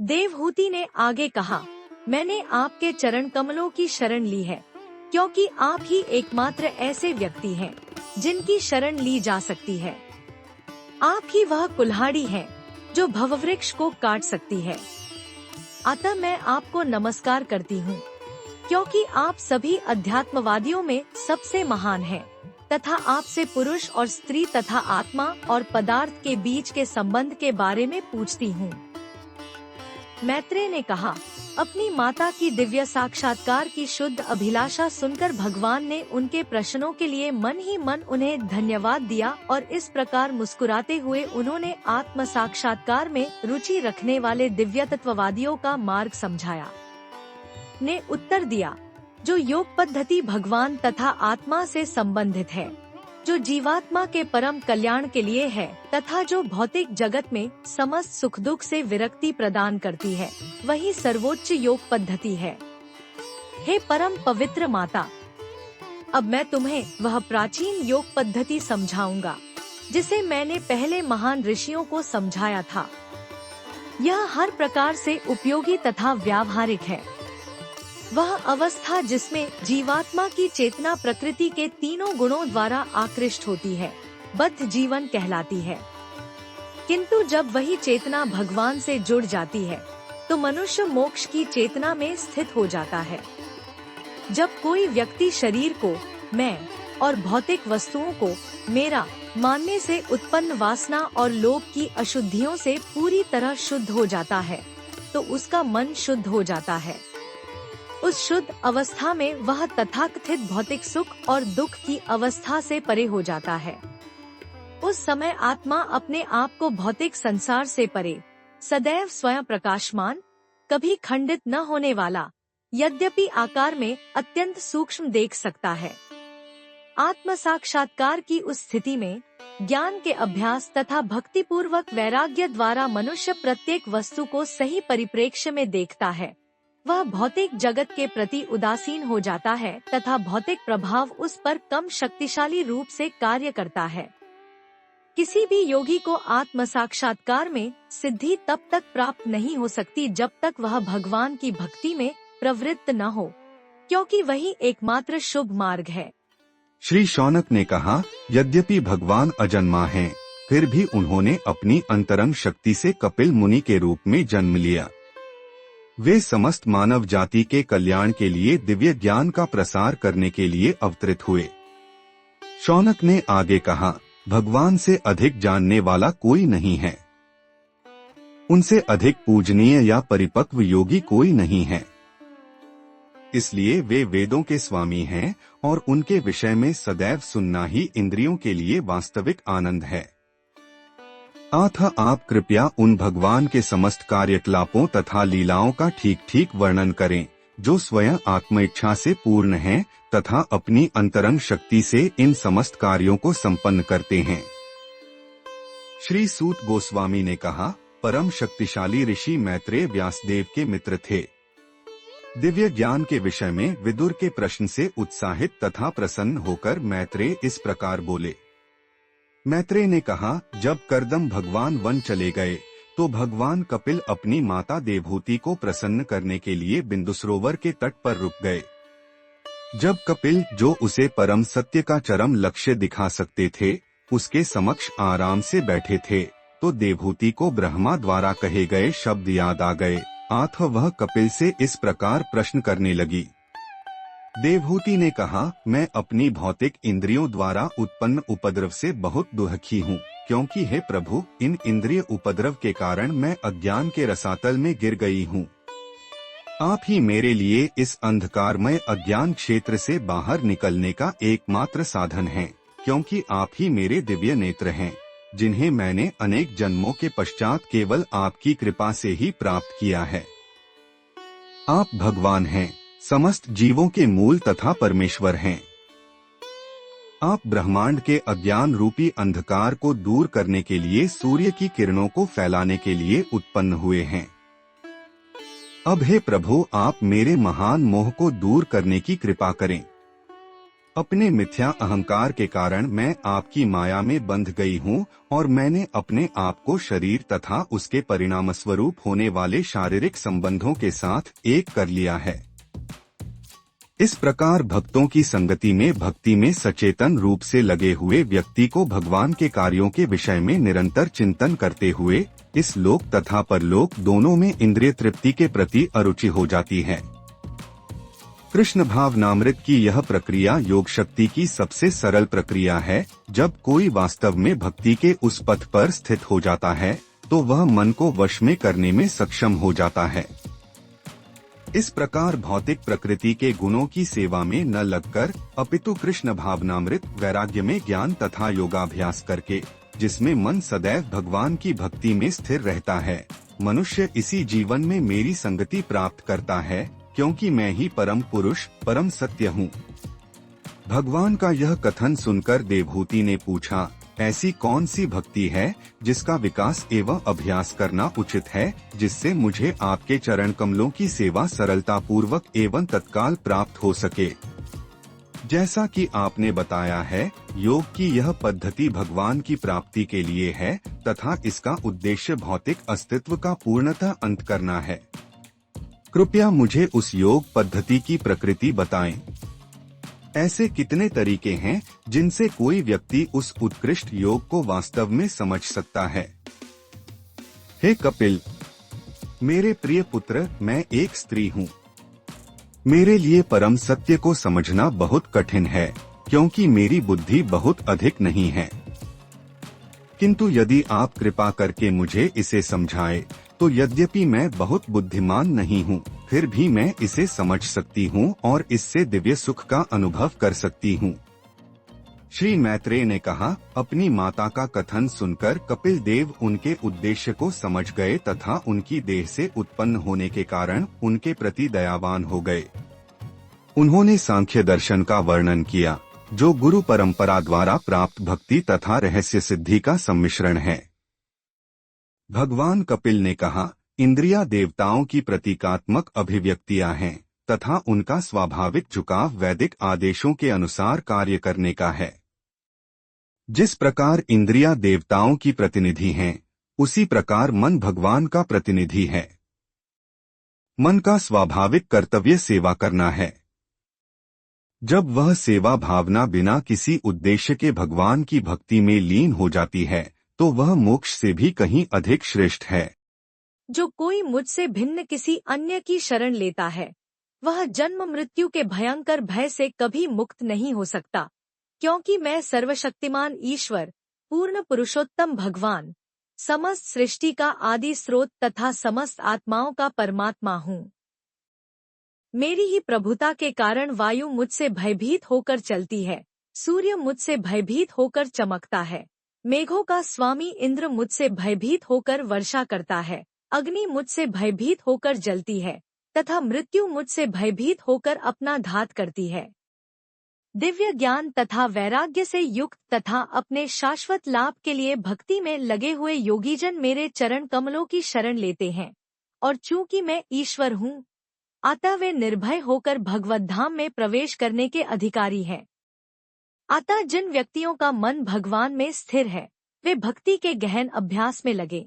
देवहूति ने आगे कहा, मैंने आपके चरण कमलों की शरण ली है, क्योंकि आप ही एकमात्र ऐसे व्यक्ति हैं जिनकी शरण ली जा सकती है। आप ही वह कुल्हाड़ी हैं जो भववृक्ष को काट सकती है। अतः मैं आपको नमस्कार करती हूँ, क्योंकि आप सभी अध्यात्मवादियों में सबसे महान हैं, तथा आपसे पुरुष और स्त्री तथा आत्मा और पदार्थ के बीच के संबंध के बारे में पूछती हूँ। मैत्रेय ने कहा, अपनी माता की दिव्य साक्षात्कार की शुद्ध अभिलाषा सुनकर भगवान ने उनके प्रश्नों के लिए मन ही मन उन्हें धन्यवाद दिया और इस प्रकार मुस्कुराते हुए उन्होंने आत्म साक्षात्कार में रुचि रखने वाले दिव्य तत्ववादियों का मार्ग समझाया। ने उत्तर दिया, जो योग पद्धति भगवान तथा आत्मा से संबंधित है, जो जीवात्मा के परम कल्याण के लिए है तथा जो भौतिक जगत में समस्त सुख दुख से विरक्ति प्रदान करती है, वही सर्वोच्च योग पद्धति है। हे परम पवित्र माता, अब मैं तुम्हें वह प्राचीन योग पद्धति समझाऊंगा जिसे मैंने पहले महान ऋषियों को समझाया था। यह हर प्रकार से उपयोगी तथा व्यावहारिक है। वह अवस्था जिसमें जीवात्मा की चेतना प्रकृति के तीनों गुणों द्वारा आकृष्ट होती है, बद्ध जीवन कहलाती है। किंतु जब वही चेतना भगवान से जुड़ जाती है तो मनुष्य मोक्ष की चेतना में स्थित हो जाता है। जब कोई व्यक्ति शरीर को मैं और भौतिक वस्तुओं को मेरा मानने से उत्पन्न वासना और लोभ की अशुद्धियों से पूरी तरह शुद्ध हो जाता है, तो उसका मन शुद्ध हो जाता है। उस शुद्ध अवस्था में वह तथाकथित भौतिक सुख और दुख की अवस्था से परे हो जाता है। उस समय आत्मा अपने आप को भौतिक संसार से परे, सदैव स्वयं प्रकाशमान, कभी खंडित न होने वाला, यद्यपि आकार में अत्यंत सूक्ष्म देख सकता है। आत्म साक्षात्कार की उस स्थिति में ज्ञान के अभ्यास तथा भक्तिपूर्वक वैराग्य द्वारा मनुष्य प्रत्येक वस्तु को सही परिप्रेक्ष्य में देखता है। वह भौतिक जगत के प्रति उदासीन हो जाता है तथा भौतिक प्रभाव उस पर कम शक्तिशाली रूप से कार्य करता है। किसी भी योगी को आत्म साक्षात्कार में सिद्धि तब तक प्राप्त नहीं हो सकती जब तक वह भगवान की भक्ति में प्रवृत्त न हो, क्योंकि वही एकमात्र शुभ मार्ग है। श्री शौनक ने कहा, यद्यपि भगवान अजन्मा हैं, फिर भी उन्होंने अपनी अंतरंग शक्ति से कपिल मुनि के रूप में जन्म लिया। वे समस्त मानव जाति के कल्याण के लिए दिव्य ज्ञान का प्रसार करने के लिए अवतरित हुए। शौनक ने आगे कहा, भगवान से अधिक जानने वाला कोई नहीं है। उनसे अधिक पूजनीय या परिपक्व योगी कोई नहीं है। इसलिए वे वेदों के स्वामी हैं और उनके विषय में सदैव सुनना ही इंद्रियों के लिए वास्तविक आनंद है। अतः आप कृपया उन भगवान के समस्त कार्यकलापों तथा लीलाओं का ठीक ठीक वर्णन करें, जो स्वयं आत्म इच्छा से पूर्ण हैं तथा अपनी अंतरंग शक्ति से इन समस्त कार्यों को संपन्न करते हैं। श्री सूत गोस्वामी ने कहा, परम शक्तिशाली ऋषि मैत्रेय व्यासदेव के मित्र थे। दिव्य ज्ञान के विषय में विदुर के प्रश्न से उत्साहित तथा प्रसन्न होकर मैत्रेय इस प्रकार बोले। मैत्रेय ने कहा, जब कर्दम भगवान वन चले गए तो भगवान कपिल अपनी माता देवहूति को प्रसन्न करने के लिए बिंदु सरोवर के तट पर रुक गए। जब कपिल, जो उसे परम सत्य का चरम लक्ष्य दिखा सकते थे, उसके समक्ष आराम से बैठे थे, तो देवहूति को ब्रह्मा द्वारा कहे गए शब्द याद आ गए। अतः वह कपिल से इस प्रकार प्रश्न करने लगी। देवहूति ने कहा, मैं अपनी भौतिक इंद्रियों द्वारा उत्पन्न उपद्रव से बहुत दुखी हूँ, क्योंकि हे प्रभु, इन इंद्रिय उपद्रव के कारण मैं अज्ञान के रसातल में गिर गई हूँ। आप ही मेरे लिए इस अंधकारमय अज्ञान क्षेत्र से बाहर निकलने का एकमात्र साधन हैं, क्योंकि आप ही मेरे दिव्य नेत्र हैं, जिन्हें मैंने अनेक जन्मों के पश्चात केवल आपकी कृपा से ही प्राप्त किया है। आप भगवान हैं, समस्त जीवों के मूल तथा परमेश्वर हैं। आप ब्रह्मांड के अज्ञान रूपी अंधकार को दूर करने के लिए सूर्य की किरणों को फैलाने के लिए उत्पन्न हुए हैं। अब हे प्रभु, आप मेरे महान मोह को दूर करने की कृपा करें। अपने मिथ्या अहंकार के कारण मैं आपकी माया में बंध गई हूँ और मैंने अपने आप को शरीर तथा उसके परिणामस्वरूप होने वाले शारीरिक संबंधों के साथ एक कर लिया है। इस प्रकार भक्तों की संगति में भक्ति में सचेतन रूप से लगे हुए व्यक्ति को भगवान के कार्यों के विषय में निरंतर चिंतन करते हुए इस लोक तथा परलोक दोनों में इंद्रिय तृप्ति के प्रति अरुचि हो जाती है। कृष्ण भावनामृत की यह प्रक्रिया योग शक्ति की सबसे सरल प्रक्रिया है। जब कोई वास्तव में भक्ति के उस पथ पर स्थित हो जाता है तो वह मन को वश में करने में सक्षम हो जाता है। इस प्रकार भौतिक प्रकृति के गुणों की सेवा में न लगकर अपितु कृष्ण भावनामृत वैराग्य में ज्ञान तथा योगाभ्यास करके, जिसमें मन सदैव भगवान की भक्ति में स्थिर रहता है, मनुष्य इसी जीवन में मेरी संगति प्राप्त करता है, क्योंकि मैं ही परम पुरुष परम सत्य हूँ। भगवान का यह कथन सुनकर देवहूति ने पूछा, ऐसी कौन सी भक्ति है जिसका विकास एवं अभ्यास करना उचित है, जिससे मुझे आपके चरण कमलों की सेवा सरलता पूर्वक एवं तत्काल प्राप्त हो सके। जैसा कि आपने बताया है, योग की यह पद्धति भगवान की प्राप्ति के लिए है तथा इसका उद्देश्य भौतिक अस्तित्व का पूर्णतः अंत करना है। कृपया मुझे उस योग पद्धति की प्रकृति बताएं। ऐसे कितने तरीके हैं जिनसे कोई व्यक्ति उस उत्कृष्ट योग को वास्तव में समझ सकता है। हे कपिल, मेरे प्रिय पुत्र, मैं एक स्त्री हूँ। मेरे लिए परम सत्य को समझना बहुत कठिन है, क्योंकि मेरी बुद्धि बहुत अधिक नहीं है। किंतु यदि आप कृपा करके मुझे इसे समझाएं, तो यद्यपि मैं बहुत बुद्धिमान नहीं हूँ, फिर भी मैं इसे समझ सकती हूँ और इससे दिव्य सुख का अनुभव कर सकती हूँ। श्री मैत्रेय ने कहा, अपनी माता का कथन सुनकर कपिल देव उनके उद्देश्य को समझ गए तथा उनकी देह से उत्पन्न होने के कारण उनके प्रति दयावान हो गए। उन्होंने सांख्य दर्शन का वर्णन किया, जो गुरु परंपरा द्वारा प्राप्त भक्ति तथा रहस्य सिद्धि का सम्मिश्रण है। भगवान कपिल ने कहा, इंद्रिया देवताओं की प्रतीकात्मक अभिव्यक्तियां हैं तथा उनका स्वाभाविक झुकाव वैदिक आदेशों के अनुसार कार्य करने का है। जिस प्रकार इंद्रिया देवताओं की प्रतिनिधि हैं, उसी प्रकार मन भगवान का प्रतिनिधि है। मन का स्वाभाविक कर्तव्य सेवा करना है। जब वह सेवा भावना बिना किसी उद्देश्य के भगवान की भक्ति में लीन हो जाती है, तो वह मोक्ष से भी कहीं अधिक श्रेष्ठ है। जो कोई मुझसे भिन्न किसी अन्य की शरण लेता है, वह जन्म मृत्यु के भयंकर भय से कभी मुक्त नहीं हो सकता, क्योंकि मैं सर्वशक्तिमान ईश्वर, पूर्ण पुरुषोत्तम भगवान, समस्त सृष्टि का आदि स्रोत तथा समस्त आत्माओं का परमात्मा हूँ। मेरी ही प्रभुता के कारण वायु मुझसे भयभीत होकर चलती है, सूर्य मुझसे भयभीत होकर चमकता है, मेघों का स्वामी इंद्र मुझसे भयभीत होकर वर्षा करता है, अग्नि मुझसे भयभीत होकर जलती है तथा मृत्यु मुझसे भयभीत होकर अपना घात करती है। दिव्य ज्ञान तथा वैराग्य से युक्त तथा अपने शाश्वत लाभ के लिए भक्ति में लगे हुए योगीजन मेरे चरण कमलों की शरण लेते हैं, और चूंकि मैं ईश्वर हूँ, अतः वे निर्भय होकर भगवत धाम में प्रवेश करने के अधिकारी हैं। अतः जिन व्यक्तियों का मन भगवान में स्थिर है, वे भक्ति के गहन अभ्यास में लगे।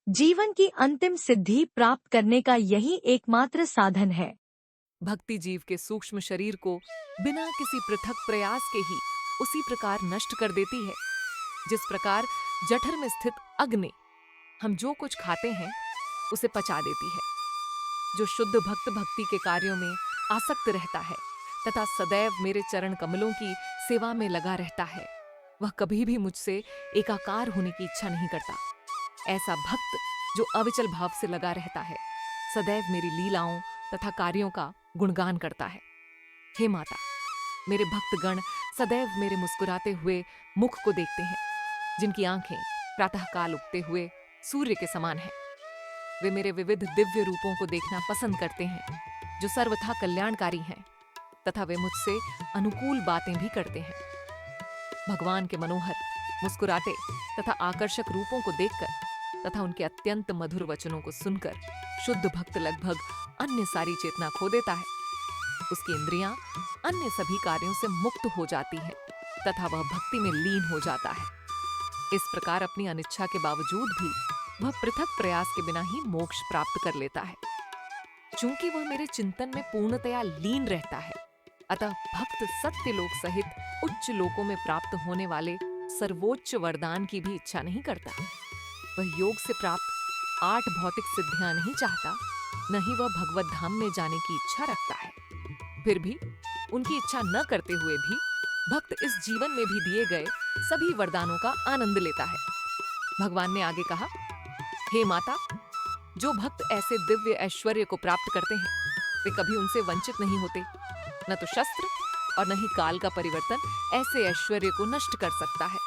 जीवन की अंतिम सिद्धि प्राप्त करने का यही एकमात्र साधन है। भक्ति जीव के सूक्ष्म शरीर को बिना किसी पृथक प्रयास के ही उसी प्रकार नष्ट कर देती है, जिस प्रकार जठर में स्थित अग्नि हम जो कुछ खाते हैं उसे पचा देती है। जो शुद्ध भक्त भक्ति के कार्यों में आसक्त रहता है तथा सदैव मेरे चरण कमलों की सेवा में लगा रहता है, वह कभी भी मुझसे एकाकार होने की इच्छा नहीं करता। ऐसा भक्त जो अविचल भाव से लगा रहता है, सदैव मेरी लीलाओं तथा कार्यों का गुणगान करता है। हे माता, मेरे भक्तगण सदैव मेरे मुस्कुराते हुए मुख को देखते हैं, जिनकी आंखें प्रातःकाल उगते हुए सूर्य के समान हैं। वे मेरे विविध दिव्य रूपों को देखना पसंद करते हैं, जो सर्वथा कल्याणकारी हैं, तथा वे मुझसे अनुकूल बातें भी करते हैं। भगवान के मनोहर, मुस्कुराते तथा आकर्षक रूपों को देखकर तथा उनके अत्यंत मधुर वचनों को सुनकर शुद्ध भक्त लगभग अन्य सारी चेतना खो देता है। उसकी इंद्रियां अन्य सभी कार्यों से मुक्त हो जाती हैं तथा वह भक्ति में लीन हो जाता है। इस प्रकार अपनी अनिच्छा के बावजूद भी वह पृथक प्रयास के बिना ही मोक्ष प्राप्त कर लेता है। चूंकि वह मेरे चिंतन में पूर्णतया लीन रहता है, अतः भक्त सत्य लोक सहित उच्च लोकों में प्राप्त होने वाले सर्वोच्च वरदान की भी इच्छा नहीं करता। वह योग से प्राप्त 8 भौतिक सिद्धियां नहीं चाहता, न ही वह भगवत धाम में जाने की इच्छा रखता है। फिर भी उनकी इच्छा न करते हुए भी भक्त इस जीवन में भी दिए गए सभी वरदानों का आनंद लेता है। भगवान ने आगे कहा, हे माता, जो भक्त ऐसे दिव्य ऐश्वर्य को प्राप्त करते हैं वे कभी उनसे वंचित नहीं होते। न तो शस्त्र और न ही काल का परिवर्तन ऐसे ऐश्वर्य को नष्ट कर सकता है।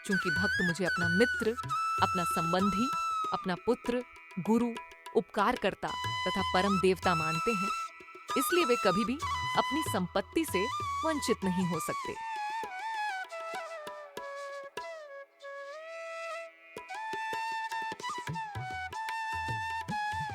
चूंकि भक्त मुझे अपना मित्र, अपना संबंधी, अपना पुत्र, गुरु, उपकारकर्ता तथा परम देवता मानते हैं, इसलिए वे कभी भी अपनी संपत्ति से वंचित नहीं हो सकते।